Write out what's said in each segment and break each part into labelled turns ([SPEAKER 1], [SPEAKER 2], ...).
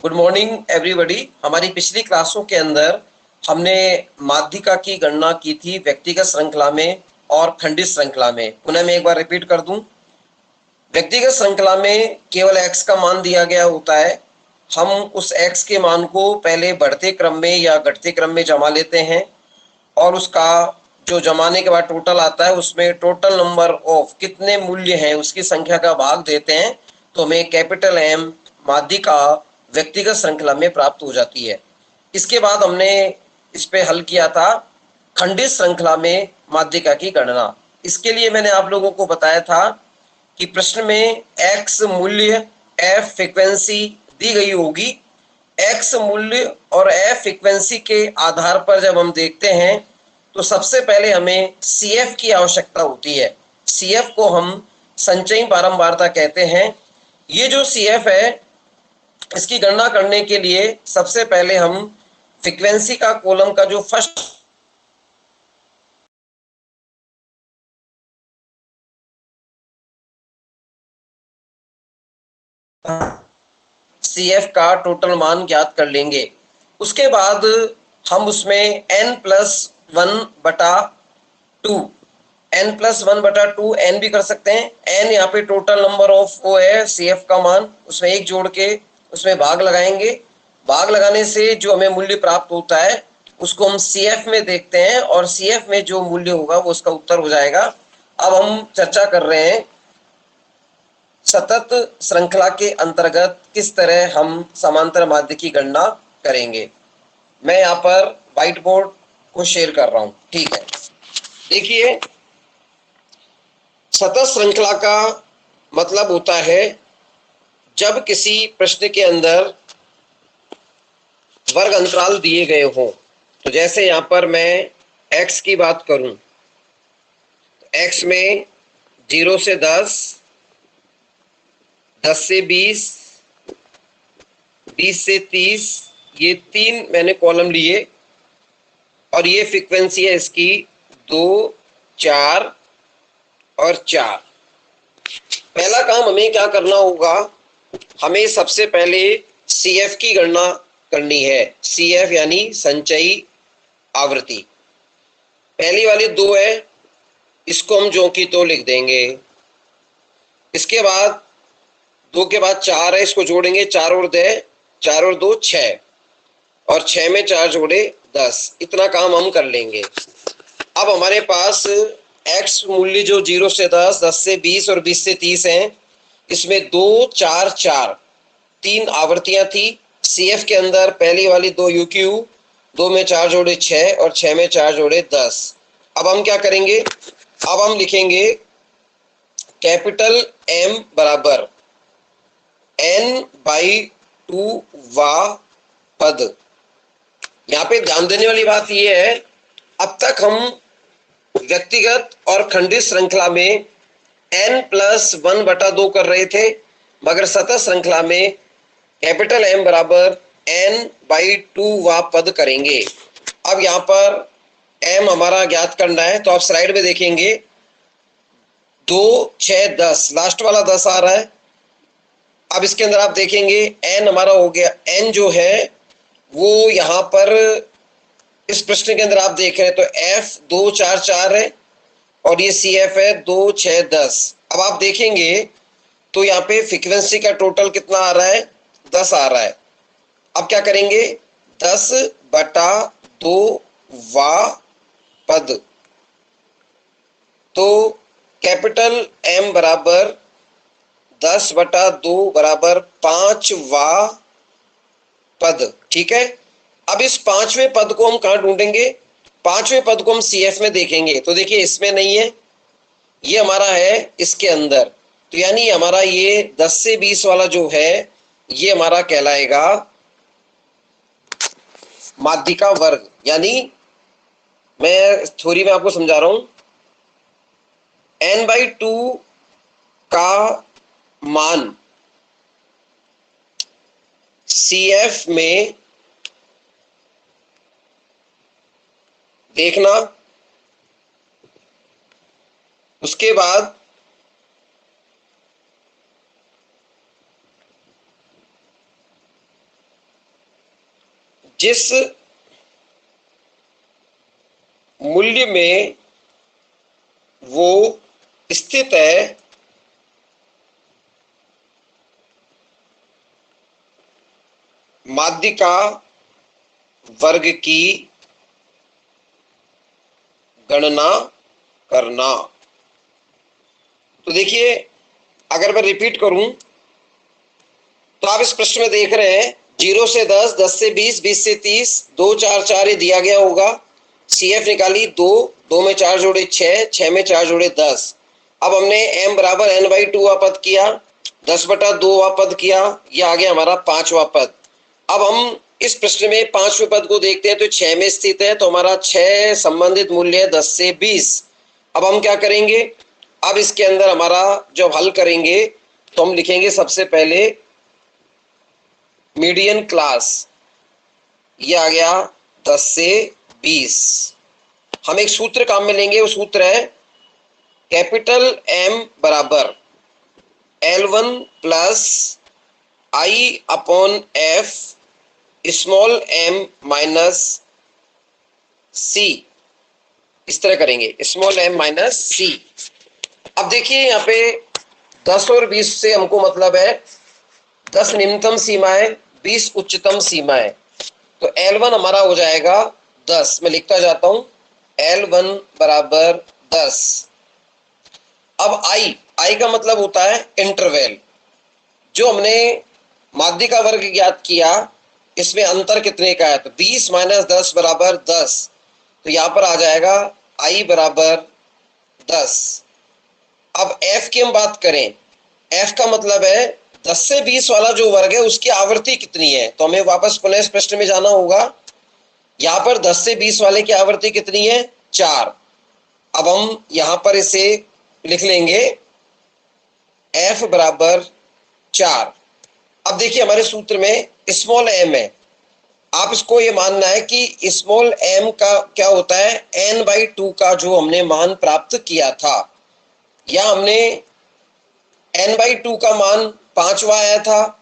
[SPEAKER 1] Good morning everybody. हमारी पिछली क्लासों के अंदर हमने माध्यिका की गणना की थी व्यक्तिगत श्रृंखला में और खंडित श्रृंखला में। पुनः मैं एक बार रिपीट कर दूं, व्यक्तिगत श्रृंखला में केवल x का मान दिया गया होता है। हम उस x के मान को पहले बढ़ते क्रम में या घटते क्रम में जमा लेते हैं और उसका जो जमाने के बाद टोटल आता है उसमें टोटल नंबर ऑफ कितने मूल्य हैं उसकी संख्या का भाग देते हैं, तो हमें कैपिटल M माध्यिका व्यक्तिगत श्रृंखला में प्राप्त हो जाती है। इसके बाद हमने इस पे हल किया था खंडित श्रृंखला में माध्यिका की गणना। इसके लिए मैंने आप लोगों को बताया था कि प्रश्न में x मूल्य, f फ्रीक्वेंसी दी गई होगी। x मूल्य और f फ्रीक्वेंसी के आधार पर जब हम देखते हैं तो सबसे पहले हमें CF की आवश्यकता होती है। CF को हम संचयी बारंबारता कहते हैं। ये जो CF है इसकी गणना करने के लिए सबसे पहले हम फ्रीक्वेंसी का कॉलम का जो फर्स्ट CF का टोटल मान ज्ञात कर लेंगे। उसके बाद हम उसमें n+1/2 n+1/2 n भी कर सकते हैं। n यहाँ पे टोटल नंबर ऑफ वो है CF का मान, उसमें एक जोड़ के उसमें भाग लगाएंगे। भाग लगाने से जो हमें मूल्य प्राप्त होता है उसको हम CF में देखते हैं और CF में जो मूल्य होगा वो उसका उत्तर हो जाएगा। अब हम चर्चा कर रहे हैं सतत श्रृंखला के अंतर्गत किस तरह हम समांतर माध्य की गणना करेंगे। मैं यहाँ पर व्हाइट बोर्ड को शेयर कर रहा हूं, ठीक है। देखिए, सतत श्रृंखला का मतलब होता है जब किसी प्रश्न के अंदर वर्ग अंतराल दिए गए हों। तो जैसे यहाँ पर मैं x की बात करूं तो x में 0 से 10, 10 से 20, 20 से 30, ये 3 मैंने कॉलम लिए और ये फ्रीक्वेंसी है इसकी 2, 4 और 4। पहला काम हमें क्या करना होगा, हमें सबसे पहले CF की गणना करनी है। CF यानी संचयी आवृत्ति। पहली वाली 2 है, इसको हम ज्यों की तो लिख देंगे। इसके बाद 2 के बाद 4 है, इसको जोड़ेंगे, 4 और 2, 4 और 2 6 और 6 में 4 जोड़े 10। इतना काम हम कर लेंगे। अब हमारे पास x मूल्य जो 0 से 10, 10 से 20 और 20 से 30 हैं, इसमें 2, 4, 4 3 आवृत्तियां थी। CF के अंदर पहली वाली 2 UQ, 2 में 4 जोड़े 6 और 6 में 4 जोड़े 10। अब हम क्या करेंगे, अब हम लिखेंगे कैपिटल M बराबर n/2 वा पद। यहाँ पे ध्यान देने वाली बात यह है, अब तक हम व्यक्तिगत और खंडित श्रृंखला में n+1/2 कर रहे थे, मगर सतत श्रृंखला में कैपिटल M बराबर n/2 वा पद करेंगे। अब यहाँ पर M हमारा ज्ञात करना है, तो आप स्लाइड में देखेंगे 2, 6, 10, लास्ट वाला 10 आ रहा है। अब इसके अंदर आप देखेंगे n हमारा हो गया, n जो है वो यहाँ पर इस प्रश्न के अंदर आप देख रहे हैं तो F 2, 4, 4 है और ये CF है 2, 6, 10। अब आप देखेंगे तो यहाँ पे फ्रीक्वेंसी का टोटल कितना आ रहा है, 10 आ रहा है। अब क्या करेंगे, 10/2 वा पद। तो कैपिटल M बराबर 10/2 बराबर 5 वा पद, ठीक है। अब इस 5वें पद को हम कहाँ ढूंढेंगे, 5वें पद को हम CF में देखेंगे। तो देखिए इसमें नहीं है, ये हमारा है इसके अंदर। तो यानी हमारा ये 10 से 20 वाला जो है ये हमारा कहलाएगा माध्यिका वर्ग। यानी मैं थ्योरी में आपको समझा रहा हूं, n/2 का मान CF में देखना, उसके बाद जिस मूल्य में वो स्थित है माध्यिका वर्ग की गणना करना। तो देखिए, अगर मैं रिपीट करूं तो आप इस प्रश्न में देख रहे हैं 0 से 10, 10 से 20, 20 से 30, 2 4 4 ये दिया गया होगा। CF निकाली 2, 2 में 4 जोड़े 6, 6 में 4 जोड़े 10। अब हमने m बराबर n/2 पद किया, 10/2 पद किया, ये आ गया हमारा 5वां पद। अब हम इस प्रश्न में 5वें पद को देखते हैं तो 6 में स्थित है, तो हमारा 6 संबंधित मूल्य है 10 से 20। अब हम क्या करेंगे, अब इसके अंदर हमारा जब हल करेंगे तो हम लिखेंगे सबसे पहले मीडियन क्लास, ये आ गया 10 से 20। हम एक सूत्र काम में लेंगे, वो सूत्र है कैपिटल M बराबर L1 plus I/F small m minus C। इस तरह करेंगे, स्मॉल m माइनस C। अब देखिए यहाँ पे 10 और 20 से हमको मतलब है 10 निम्नतम सीमा है, 20 उच्चतम सीमा है। तो L1 हमारा हो जाएगा 10। मैं लिखता जाता हूं, L1 बराबर 10। अब I का मतलब होता है इंटरवल। जो हमने माध्यिका वर्ग ज्ञात किया, इसमें अंतर कितने का है, तो 20 माइनस 10 बराबर 10। तो यहां पर आ जाएगा I बराबर 10। अब F की हम बात करें, F का मतलब है 10 से 20 वाला जो वर्ग है उसकी आवृत्ति कितनी है। तो हमें वापस पुनः इस प्रश्न में जाना होगा। यहां पर 10 से 20 वाले की आवृत्ति कितनी है, 4। अब हम यहां पर इसे लिख लेंगे F बराबर 4। अब देखिए हमारे सूत्र में स्मॉल m है, आप इसको ये मानना है कि स्मॉल m का क्या होता है, n/2 का जो हमने मान प्राप्त किया था। या हमने n/2 का मान 5वां आया था,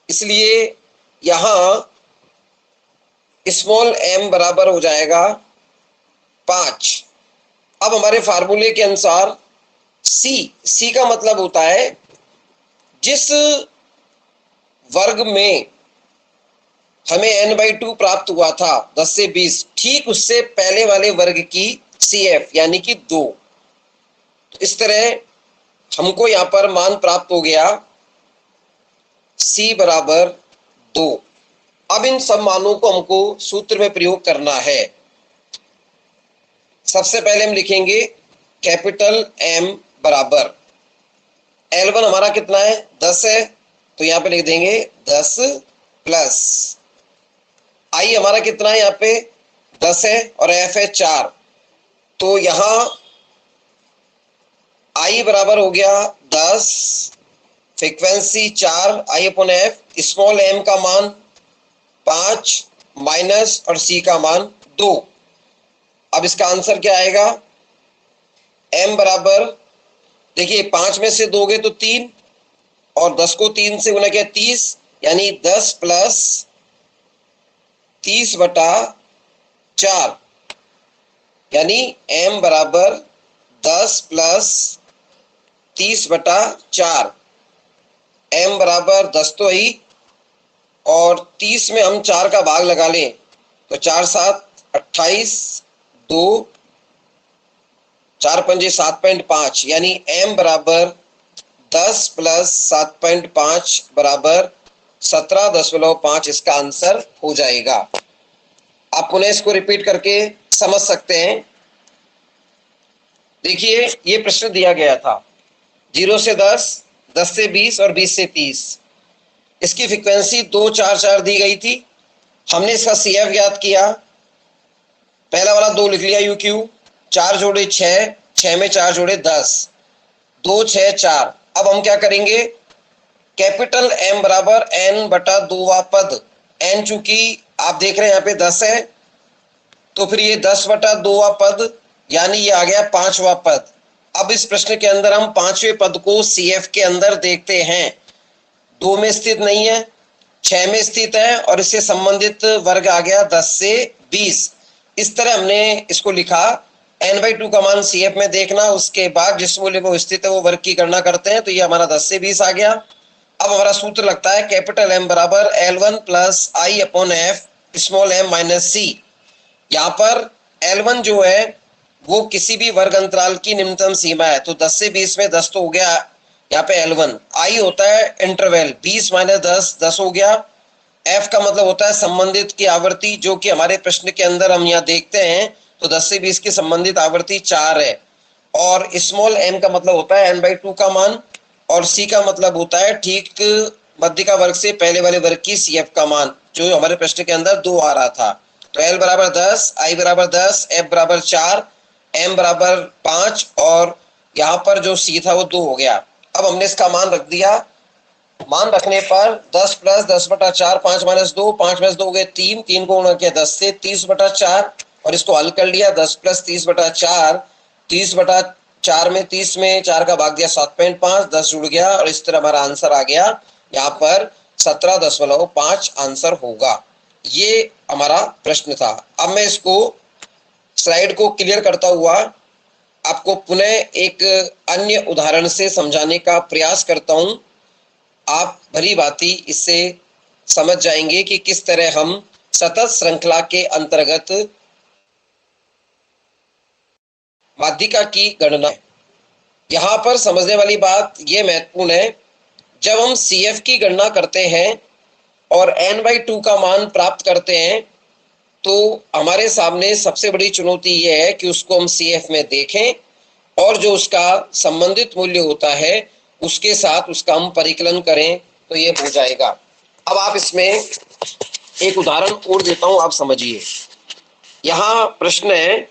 [SPEAKER 1] इसलिए यहां स्मॉल m बराबर हो जाएगा 5। अब हमारे फार्मूले के अनुसार C का मतलब होता है जिस वर्ग में हमें n/2 प्राप्त हुआ था 10 से 20, ठीक उससे पहले वाले वर्ग की CF यानी कि 2। तो इस तरह हमको यहां पर मान प्राप्त हो गया C बराबर 2। अब इन सब मानों को हमको सूत्र में प्रयोग करना है। सबसे पहले हम लिखेंगे कैपिटल M बराबर L1 हमारा कितना है, 10 है, तो यहां पे लिख देंगे 10 प्लस I हमारा कितना है, यहाँ पे 10 है और F है 4। तो यहां I बराबर हो गया 10, फ्रीक्वेंसी 4 I/F, स्मॉल m का मान 5 माइनस और C का मान 2। अब इसका आंसर क्या आएगा, m बराबर, देखिए 5 में से दोगे तो 3 और 10 को 3 से गुना किया 30, यानी 10 प्लस 30/4, यानी m बराबर 10 प्लस 30/4। m बराबर 10 तो ही, और 30 में हम 4 का भाग लगा लें तो 4 7 28, 2 4 पंजे 7.5, यानी m बराबर 10 प्लस 7.5 बराबर 17.5। इसका आंसर हो जाएगा। आप पुनः इसको रिपीट करके समझ सकते हैं। देखिए ये प्रश्न दिया गया था 0 से 10, 10 से 20 और 20 से 30। इसकी फ्रीक्वेंसी 2 4 4 दी गई थी। हमने इसका CF ज्ञात किया, पहला वाला 2 लिख लिया UQ, 4 जोड़े 6, 6 में 4 जोड़े 10, 2 6 4। अब हम क्या करेंगे, कैपिटल M बराबर n/2 पद। n चूंकि आप देख रहे हैं यहाँ पे 10 है, तो फिर ये 10/2 पद, यानी ये आ गया 5वां पद। अब इस प्रश्न के अंदर हम 5वें पद को CF के अंदर देखते हैं, 2 में स्थित नहीं है, 6 में स्थित है और इससे संबंधित वर्ग आ गया 10 से 20। इस तरह हमने इसको लिखा। n/2 का मान CF में देखना, उसके बाद जिस मूल्य में स्थित है वो वर्ग की गणना करते हैं, तो ये हमारा 10 से 20 आ गया। अब हमारा सूत्र लगता है कैपिटल M बराबर L1 plus I upon F small m minus C। यहाँ पर L1 जो है वो किसी भी वर्ग अंतराल की निम्नतम सीमा है, तो 10 से 20 में 10 तो हो गया यहाँ पे L1। I होता है इंटरवल, 20 माइनस 10 10 हो गया। F का मतलब होता है संबंधित की आवृत्ति, जो कि हमारे प्रश्न के अंदर हम यहाँ देखते हैं, तो 10 से 20 की संबंधित आवृत्ति 4 है। और स्मॉल m का मतलब होता है n/2 का मान, और C का मतलब होता है ठीक मध्यिका वर्ग से पहले वाले वर्ग की CF का मान, जो हमारे प्रश्न के अंदर 2 आ रहा था। तो L बराबर 10, I बराबर 10, F बराबर 4, M बराबर 5 और यहाँ पर जो C था वो 2 हो गया। अब हमने इसका मान रख दिया। मान रखने पर 10 प्लस 10/4, 5 माइनस 2, 5 माइनस 2 हो गए 3, 3 को गुणा किया 10 से, 30/4 और इसको हल कर लिया। 10 प्लस 30/4, 30/4 में 30 में 4 का भाग दिया 7.5, 10 जुड़ गया और इस तरह हमारा आंसर आ गया यहाँ पर 17.5 आंसर होगा। ये हमारा प्रश्न था। अब मैं इसको स्लाइड को क्लियर करता हुआ आपको पुनः एक अन्य उदाहरण से समझाने का प्रयास करता हूं। आप भली भांति इससे समझ जाएंगे कि किस तरह हम सतत श्रृंखला के अंतर्गत माध्यिका की गणना। यहाँ पर समझने वाली बात यह महत्वपूर्ण है, जब हम CF की गणना करते हैं और n/2 का मान प्राप्त करते हैं, तो हमारे सामने सबसे बड़ी चुनौती यह है कि उसको हम CF में देखें और जो उसका संबंधित मूल्य होता है उसके साथ उसका हम परिकलन करें, तो ये हो जाएगा। अब आप इसमें एक उदाहरण और देता हूं, आप समझिए। यहां प्रश्न है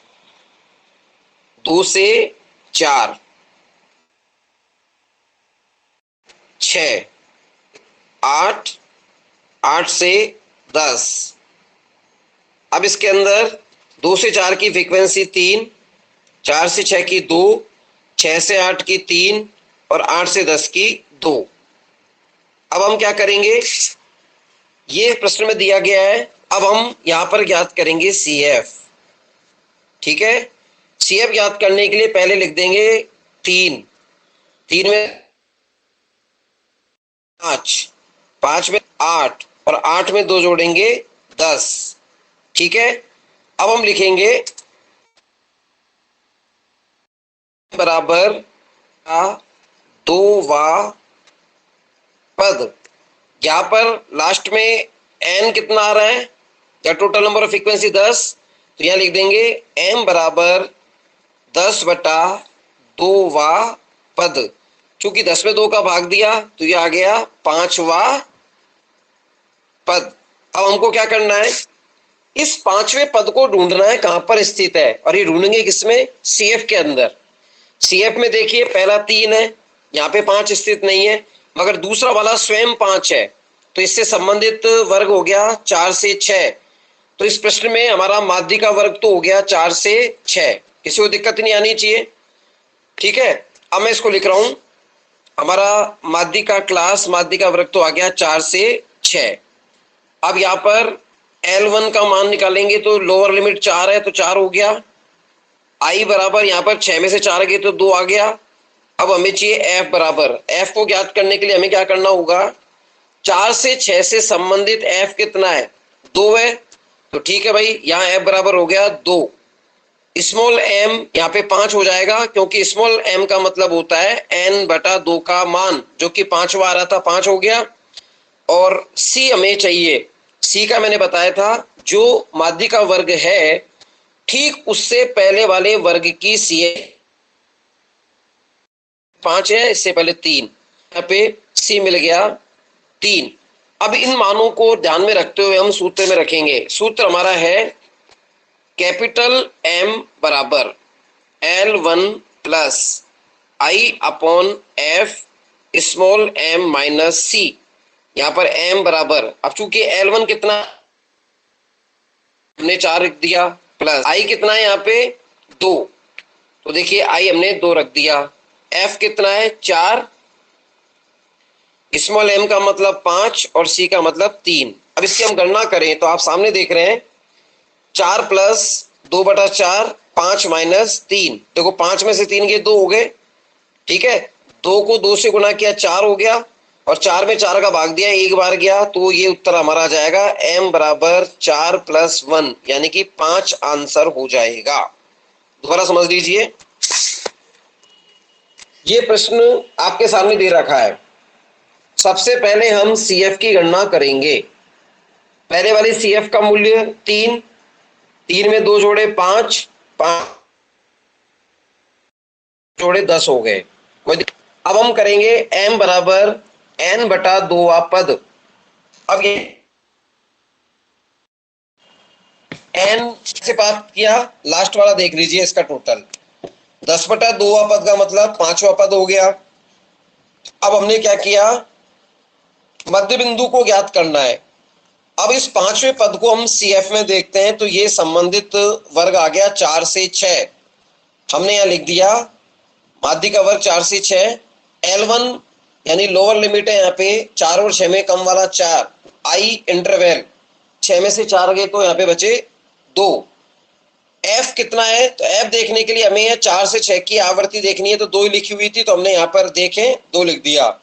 [SPEAKER 1] 2 से 4, 6, 8, 8 से 10। अब इसके अंदर 2 से 4 की फ्रीक्वेंसी 3, 4 से 6 की 2, 6 से 8 की 3 और 8 से 10 की 2। अब हम क्या करेंगे, ये प्रश्न में दिया गया है। अब हम यहां पर ज्ञात करेंगे CF। ठीक है, CF ज्ञात करने के लिए पहले लिख देंगे 3, 3 में 5, 5 में 8 और 8 में 2 जोड़ेंगे 10। ठीक है, अब हम लिखेंगे बराबर का 2वां पद। यहां पर लास्ट में n कितना आ रहा है, या टोटल नंबर ऑफ फ्रीक्वेंसी 10, तो यहां लिख देंगे m बराबर 10/2वां पद। चूंकि 10 में 2 का भाग दिया तो ये आ गया 5वां पद। अब हमको क्या करना है, इस 5वें पद को ढूंढना है कहां पर स्थित है, और ये ढूंढेंगे किसमें, CF के अंदर। CF में देखिए पहला 3 है, यहाँ पे 5 स्थित नहीं है, मगर दूसरा वाला स्वयं 5 है, तो इससे संबंधित वर्ग हो गया 4 से 6। तो इस प्रश्न में हमारा माध्यिका वर्ग तो हो गया 4 से 6, किसी को दिक्कत नहीं आनी चाहिए। ठीक है, अब मैं इसको लिख रहा हूं, हमारा माध्यिका क्लास माध्यिका वर्ग तो आ गया 4 से 6। अब यहाँ पर L1 का मान निकालेंगे तो लोअर लिमिट 4 है, तो 4 हो गया। I बराबर यहाँ पर 6 में से 4 गए तो 2 आ गया। अब हमें चाहिए F बराबर, F को ज्ञात करने के लिए हमें क्या करना होगा, 4 से 6 से संबंधित F कितना है, 2 है। तो ठीक है भाई, यहाँ F बराबर हो गया 2। स्मॉल m यहाँ पे 5 हो जाएगा, क्योंकि स्मॉल m का मतलब होता है n/2 का मान, जो कि 5वां आ रहा था, 5 हो गया। और C हमें चाहिए, C का मैंने बताया था जो माध्यिका वर्ग है ठीक उससे पहले वाले वर्ग की CF 5 है, इससे पहले 3, यहाँ पे C मिल गया 3। अब इन मानों को ध्यान में रखते हुए हम सूत्र में रखेंगे। सूत्र हमारा है कैपिटल M बराबर L1 plus I upon F small m minus C। यहाँ पर m बराबर, अब चूंकि L1 कितना हमने 4 रख दिया, प्लस I कितना है यहाँ पे 2, तो देखिए I हमने 2 रख दिया। F कितना है 4, स्मॉल m का मतलब 5 और c का मतलब 3। अब इसकी हम गणना करें तो आप सामने देख रहे हैं 4 प्लस 2/4, 5 माइनस 3। देखो 5 में से 3 गए 2 हो गए, ठीक है। 2 को 2 से गुना किया 4 हो गया, और 4 में 4 का भाग दिया 1 बार गया, तो ये उत्तर हमारा आ जाएगा m बराबर 4 + 1 यानी कि 5 आंसर हो जाएगा। दोबारा समझ लीजिए, ये प्रश्न आपके सामने दे रखा है। सबसे पहले हम CF की गणना करेंगे। पहले वाली CF का मूल्य 3, 3 में 2 जोड़े 5, 5 जोड़े 10 हो गए। अब हम करेंगे m बराबर n बटा 2 पद। अब ये n से प्राप्त किया, लास्ट वाला देख लीजिए, इसका टोटल 10 बटा 2 पद का मतलब 5वां पद हो गया। अब हमने क्या किया, मध्य बिंदु को ज्ञात करना है। अब इस 5वें पद को हम CF में देखते हैं तो ये संबंधित वर्ग आ गया 4 से 6। हमने यहां लिख दिया माध्य का वर्ग 4 से 6। L1 यानी लोअर लिमिट है यहाँ पे 4 और 6 में कम वाला 4। I इंटरवल 6 में से 4 गए तो यहाँ पे बचे 2। F कितना है, तो F देखने के लिए हमें यह 4 से 6 की आवृत्ति देखनी है, तो 2 लिखी हुई थी तो हमने यहाँ पर देखें 2 लिख दिया।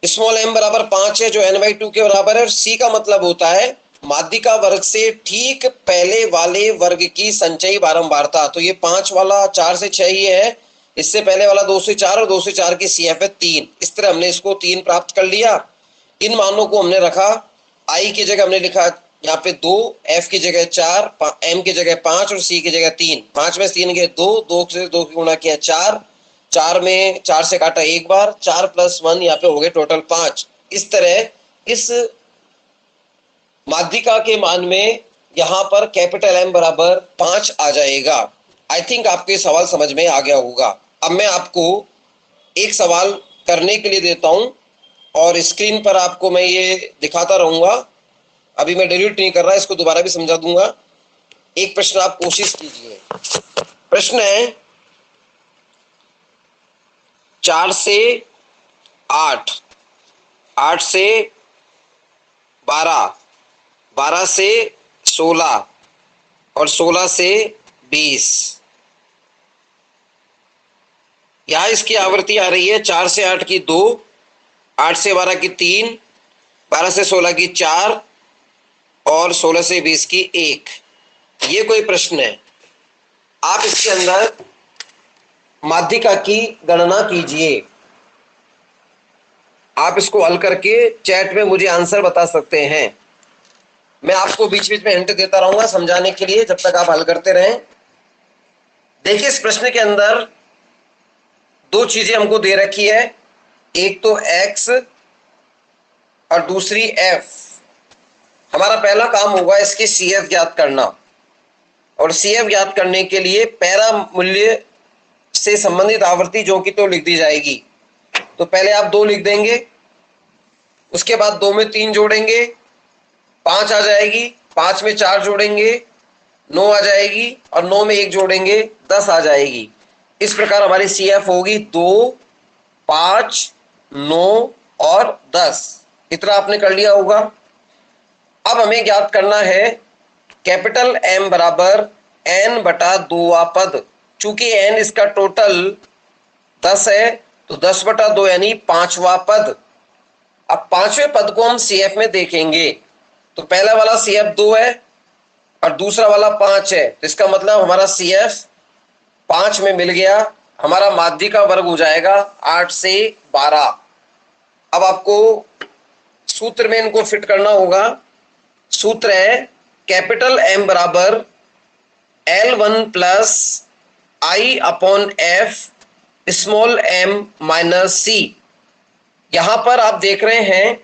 [SPEAKER 1] स्मॉल m बराबर 5 है जो n/2 के बराबर है, और c का मतलब होता है माध्य का वर्ग से ठीक पहले वाले वर्ग की संचयी बारंबारता। तो ये 5 वाला 4 से 6 ही है, इससे पहले वाला 2 से 4 और 2 से 4 की CF है 3। इस तरह हमने इसको 3 प्राप्त कर लिया। इन मानों को हमने रखा, I की जगह हमने लिखा यहाँ पे 2, F की जगह 4, M की जगह 5 और C की जगह 3। 5 में 3 गए 2, 2 से 2 की गुणा किया 4, 4 में 4 से काटा 1 बार, 4 + 1 यहाँ पे हो गए टोटल 5। इस तरह इस माध्यिका के मान में यहाँ पर कैपिटल M बराबर 5 आ जाएगा। आई थिंक आपके सवाल समझ में आ गया होगा। अब मैं आपको एक सवाल करने के लिए देता हूं, और स्क्रीन पर आपको मैं ये दिखाता रहूंगा। अभी मैं डिलीट नहीं कर रहा, इसको दोबारा भी समझा दूंगा। एक प्रश्न आप कोशिश कीजिए। प्रश्न है 4 से 8, 8 से 12, 12 से 16 और 16 से 20। यहां इसकी आवृत्ति आ रही है 4 से 8 की 2, 8 से 12 की 3, 12 से 16 की 4 और 16 से 20 की 1। ये कोई प्रश्न है, आप इसके अंदर माध्यिका की गणना कीजिए। आप इसको हल करके चैट में मुझे आंसर बता सकते हैं। मैं आपको बीच बीच में हिंट देता रहूंगा समझाने के लिए, जब तक आप हल करते रहें। देखिए इस प्रश्न के अंदर 2 चीजें हमको दे रखी है, एक तो x और दूसरी f। हमारा पहला काम होगा इसकी CF ज्ञात करना, और CF ज्ञात करने के लिए पैरा मूल्य से संबंधित आवृत्ति जो कि तो लिख दी जाएगी। तो पहले आप 2 लिख देंगे, उसके बाद 2 में 3 जोड़ेंगे 5 आ जाएगी, 5 में 4 जोड़ेंगे 9 आ जाएगी, और 9 में 1 जोड़ेंगे 10 आ जाएगी। इस प्रकार हमारी CF होगी 2, 5, 9 और 10। इतना आपने कर लिया होगा। अब हमें ज्ञात करना है कैपिटल M बराबर n बटा 2 पद। चूंकि n इसका टोटल 10 है तो 10 बटा 2 यानी 5वां पद। अब 5वें पद को हम CF में देखेंगे, तो पहला वाला CF 2 है और दूसरा वाला 5 है, तो इसका मतलब हमारा CF 5 में मिल गया। हमारा माध्य का वर्ग हो जाएगा 8 से 12। अब आपको सूत्र में इनको फिट करना होगा। सूत्र है कैपिटल M बराबर L1 plus I/F small m minus c। यहां पर आप देख रहे हैं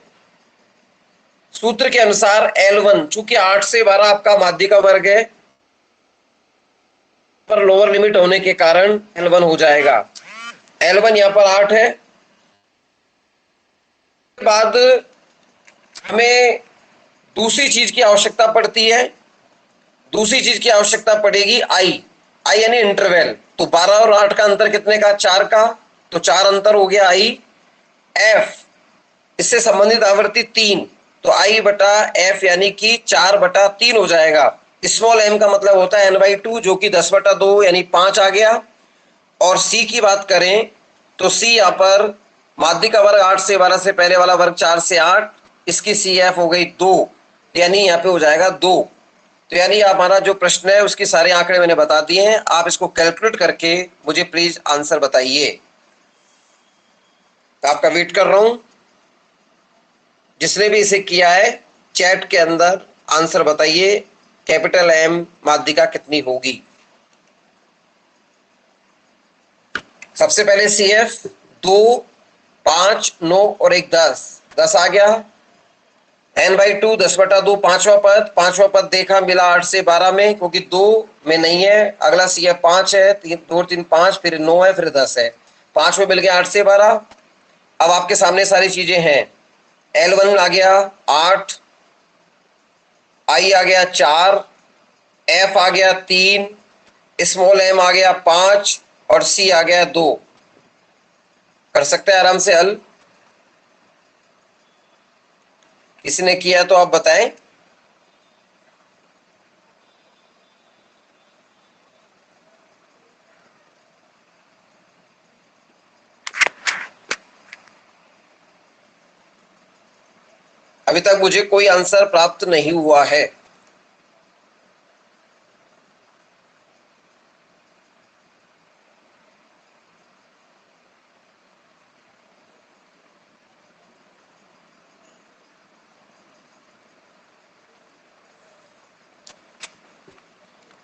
[SPEAKER 1] सूत्र के अनुसार L1, चूंकि 8 से 12 आपका माध्य का वर्ग है, पर लोअर लिमिट होने के कारण L1 हो जाएगा। L1 यहां पर 8 है। बाद हमें दूसरी चीज की आवश्यकता पड़ती है, दूसरी चीज की आवश्यकता पड़ेगी I यानी इंटरवल। तो 12 और 8 का अंतर कितने का, 4 का, तो 4 अंतर हो गया I। F इससे संबंधित आवृत्ति 3, तो I बटा F यानी कि 4/3 हो जाएगा। स्मॉल m का मतलब होता है n/2 जो कि 10/2 यानी 5 आ गया। और C की बात करें तो C यहाँ पर माध्य का वर्ग 8 से 12 से पहले वाला वर्ग 4 से 8, इसकी CF हो गई 2, यानी यहाँ पे हो जाएगा 2। तो यानी हमारा जो प्रश्न है उसके सारे आंकड़े मैंने बता दिए हैं, आप इसको कैलकुलेट करके मुझे प्लीज आंसर बताइए। तो आपका वेट कर रहा हूं, जिसने भी इसे किया है चैट के अंदर आंसर बताइए, कैपिटल M माध्यिका कितनी होगी। सबसे पहले CF 2, 5, 9 और 1 10 आ गया। n/2 10/2 पांचवा पद देखा मिला 8 से 12 में, क्योंकि 2 में नहीं है। अगला CF 5 है, 3 2 3 5, फिर 9 है, फिर 10 है। 5 में मिल गया 8 से 12। अब आपके सामने सारी चीजें हैं। L1 आ गया 8, I आ गया 4, F आ गया 3, स्मॉल m आ गया 5 और C आ गया 2। कर सकते हैं आराम से हल। किसी ने किया तो आप बताएं। अभी तक मुझे कोई आंसर प्राप्त नहीं हुआ है।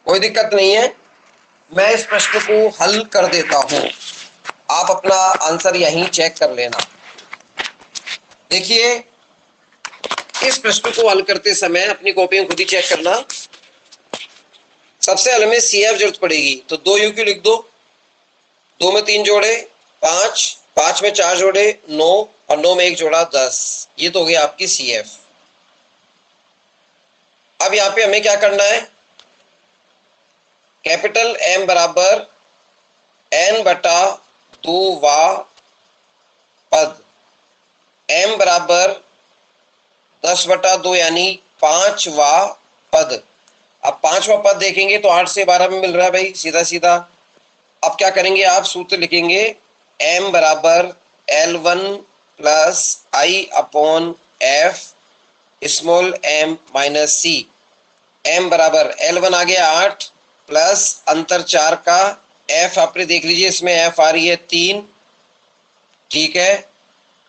[SPEAKER 1] कोई दिक्कत नहीं है, मैं इस प्रश्न को हल कर देता हूं, आप अपना आंसर यहीं चेक कर लेना। देखिए, इस प्रश्न को हल करते समय अपनी कॉपी में खुद ही चेक करना। सबसे पहले हमें CF जरूरत पड़ेगी, तो 2 UQ लिख दो। 2 में 3 जोड़े 5, 5 में 4 जोड़े 9 और 9 में 1 जोड़ा 10। ये तो हो गया आपकी CF। अब यहां पे हमें क्या करना है, कैपिटल M बराबर n/2 वा पद, M बराबर 10/2 यानी 5वां पद। अब 5वां पद देखेंगे तो 8 से 12 में मिल रहा है भाई, सीधा सीधा। अब क्या करेंगे, आप सूत्र लिखेंगे M बराबर L1 plus I/F small m minus C। M बराबर L1 आ गया 8 प्लस अंतर 4 का F आपने देख लीजिए, इसमें F आ रही है 3, ठीक है।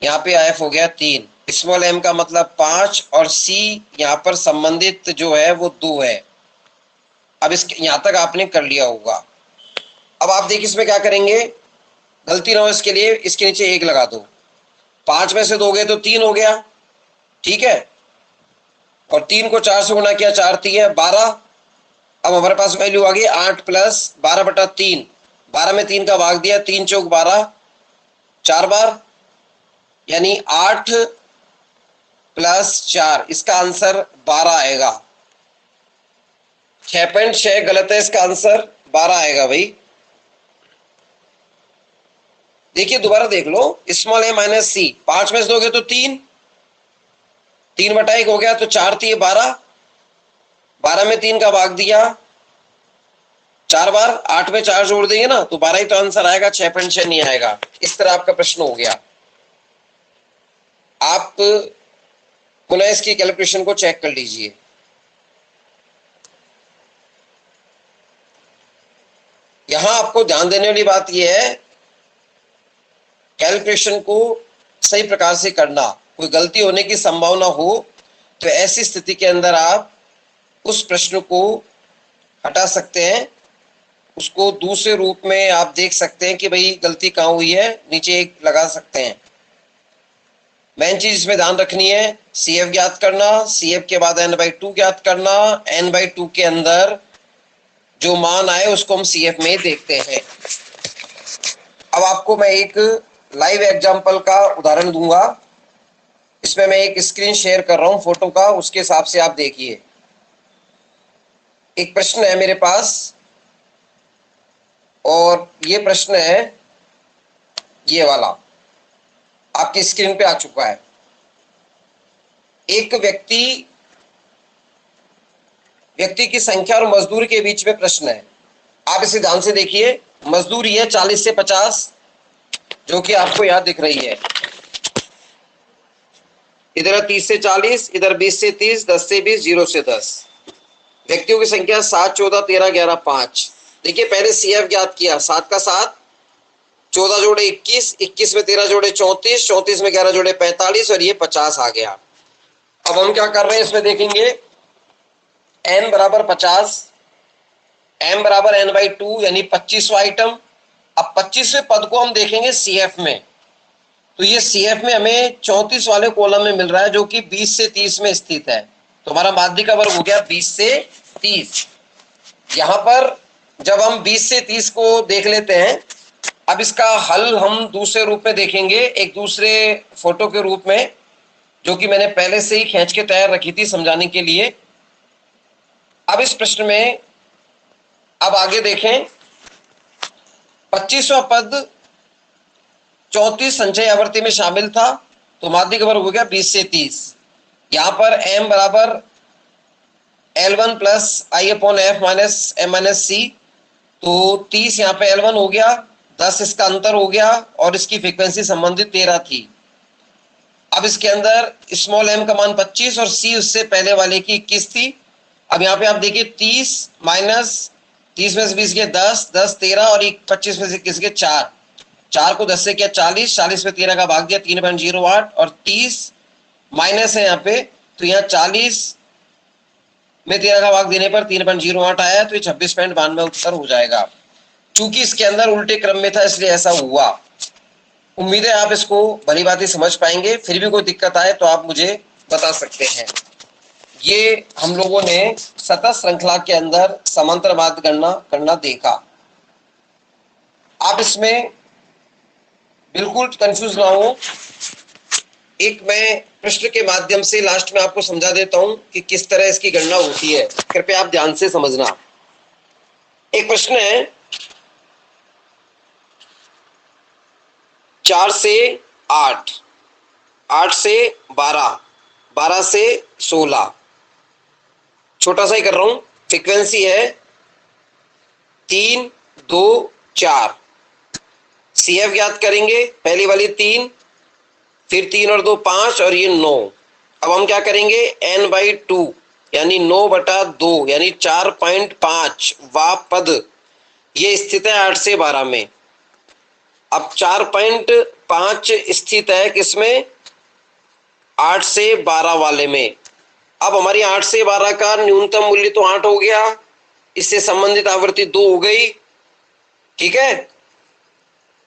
[SPEAKER 1] यहाँ पे F हो गया 3, स्मॉल m का मतलब 5 और C यहाँ पर संबंधित जो है वो 2 है। अब इसके यहाँ तक आपने कर लिया होगा। अब आप देखिए इसमें क्या करेंगे, गलती ना हो इसके लिए इसके नीचे 1 लगा दो। 5 में से 2 गए तो 3 हो गया, ठीक है। और 3 को 4 से गुणा किया, 4 3 12। अब हमारे पास वैल्यू आ गई 8 प्लस 12/3। 12 में 3 का भाग दिया, 3 चौक 12, 4 बार, यानी 8 प्लस 4, इसका आंसर 12 आएगा। 6.6 गलत है, इसका आंसर 12 आएगा भाई। देखिए दोबारा देख लो, स्मॉल m माइनस C, 5 में से दोगे तो 3, 3/1 हो गया, तो 4 3 12, 12 में 3 का भाग दिया 4 बार, 8 में 4 जोड़ देंगे ना तो 12 ही तो आंसर आएगा, 6.6 नहीं आएगा। इस तरह आपका प्रश्न हो गया। आप पुनः इसकी कैलकुलेशन को चेक कर लीजिए। यहां आपको ध्यान देने वाली बात यह है, कैलकुलेशन को सही प्रकार से करना। कोई गलती होने की संभावना हो तो ऐसी स्थिति के अंदर आप उस प्रश्न को हटा सकते हैं, उसको दूसरे रूप में आप देख सकते हैं कि भाई गलती कहां हुई है, नीचे 1 लगा सकते हैं। मेन चीज इसमें ध्यान रखनी है, CF ज्ञात करना, CF के बाद n/2 ज्ञात करना। n/2 के अंदर जो मान आए उसको हम CF में देखते हैं। अब आपको मैं एक लाइव एग्जांपल का उदाहरण दूंगा। इसमें मैं एक स्क्रीन शेयर कर रहा हूं फोटो का, उसके हिसाब से आप देखिए। एक प्रश्न है मेरे पास और ये प्रश्न है ये वाला, आपकी स्क्रीन पे आ चुका है। एक व्यक्ति की संख्या और मजदूर के बीच में प्रश्न है। आप इसे ध्यान से देखिए। मजदूरी है 40 से 50, जो कि आपको यहां दिख रही है। इधर 30 से 40, इधर 20 से 30, 10 से 20, 0 से 10। व्यक्तियों की संख्या 7, 14, 13, 11, 5। देखिए पहले CF ज्ञात किया। 7 का 7, 14 जोड़े 21, 21 में 13 जोड़े 34, 34 में 11 जोड़े 45 और ये 50 आ गया। अब हम क्या कर रहे हैं इसमें देखेंगे। n बराबर 50, m बराबर n/2 यानी 25वां आइटम। अब 25वें पद को हम देखेंगे CF में, तो ये CF में हमें 34 वाले कॉलम में मिल रहा है, जो कि 20 से 30 में स्थित है। तो हमारा माध्यिक का वर्ग हो गया 20 से 30। यहां पर जब हम 20 से 30 को देख लेते हैं, अब इसका हल हम दूसरे रूप में देखेंगे, एक दूसरे फोटो के रूप में, जो कि मैंने पहले से ही खींच के तैयार रखी थी समझाने के लिए। अब इस प्रश्न में अब आगे देखें। 25वां पद 34 संचय आवर्ती में शामिल था, तो माध्यिक वर्ग हो गया 20 से 30। यहां पर m बराबर L1 plus I/F minus M minus C, तो 30 यहाँ पे L1 हो गया, 10 इसका अंतर हो गया और इसकी फ्रीक्वेंसी संबंधित 13 थी। अब इसके अंदर स्मॉल m का मान 25 और C उससे पहले वाले की 21 थी। अब यहाँ पे आप देखिए 30 माइनस 30 में से 20 के 10, 10 13 और 25 में से किसके 4, 4 को 10 से किया 40, 40 में 13 का भाग दिया 3.08 और 30 माइनस है यहाँ पे, तो यहाँ 40 में 13 का भाग देने पर 3.08 आया, तो ये 26.92 उत्तर हो जाएगा। चूंकि इसके अंदर उल्टे क्रम में था इसलिए ऐसा हुआ। उम्मीद है आप इसको भली भांति समझ पाएंगे। फिर भी कोई दिक्कत आए तो आप मुझे बता सकते हैं। ये हम लोगों ने सतत श्रृंखला के अंदर समांतर माध्य गणना करना देखा। आप इसमें बिल्कुल कंफ्यूज ना हो। एक मैं प्रश्न के माध्यम से लास्ट में आपको समझा देता हूं कि किस तरह इसकी गणना होती है। कृपया आप ध्यान से समझना। एक प्रश्न है 4 से 8, 8 से 12, 12 से 16। छोटा सा ही कर रहा हूं। फ्रीक्वेंसी है 3, 2, 4। CF ज्ञात करेंगे। पहली वाली 3, फिर 3 और 2 5 और ये 9। अब हम क्या करेंगे, n/2 यानी 9/2 यानी 4.5 वा पद ये स्थित है 8 से 12 में। अब 4.5 स्थित है किसमें, 8 से 12 वाले में। अब हमारी 8 से 12 का न्यूनतम मूल्य तो 8 हो गया, इससे संबंधित आवृत्ति 2 हो गई। ठीक है।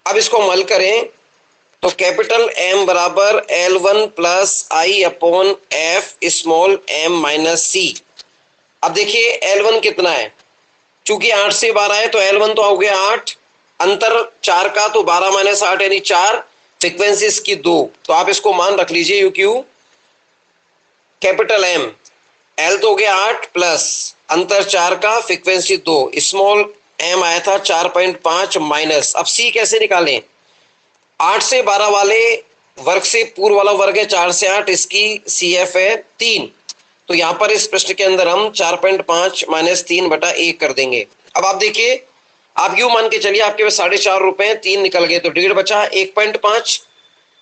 [SPEAKER 1] अब इसको हम हल करें तो कैपिटल M बराबर L1 plus I/F small m minus C। अब देखिए L1 कितना है, चूंकि 8 से 12 है तो L1 तो हो गया 8, अंतर 4 का तो 12 माइनस 8 यानी 4, फ्रीक्वेंसी इसकी 2। तो आप इसको मान रख लीजिए UQ कैपिटल M, L तो हो गया 8 प्लस अंतर 4 का फ्रीक्वेंसी 2, स्मॉल m आया था 4.5 माइनस। अब C कैसे निकालें, 8 से 12 वाले वर्ग से पूर्व वाला वर्ग है 4 से 8, इसकी CF है 3। तो यहां पर इस प्रश्न के अंदर हम 4.5 माइनस 3/1 कर देंगे। अब आप देखिए, आप यूं मान के चलिए आपके पास 4.5 रुपए, 3 निकल गए तो 1.5 बचा, 1.5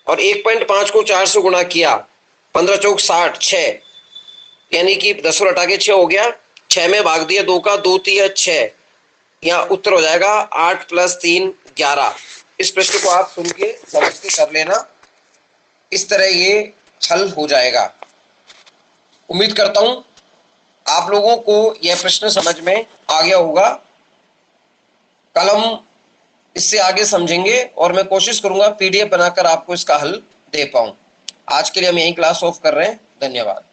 [SPEAKER 1] और 1.5 को 4 से गुणा किया, 15 चौक 60, 6 यानी कि 10 और हटा के 6 हो गया, 6 में भाग दिया 2 का, 2 3 6, यहाँ उत्तर हो जाएगा 8 प्लस 3 11। इस प्रश्न को आप सुन के समझ के कर लेना, इस तरह ये हल हो जाएगा। उम्मीद करता हूं आप लोगों को यह प्रश्न समझ में आ गया होगा। कल हम इससे आगे समझेंगे और मैं कोशिश करूंगा PDF बनाकर आपको इसका हल दे पाऊं। आज के लिए हम यही क्लास ऑफ कर रहे हैं। धन्यवाद।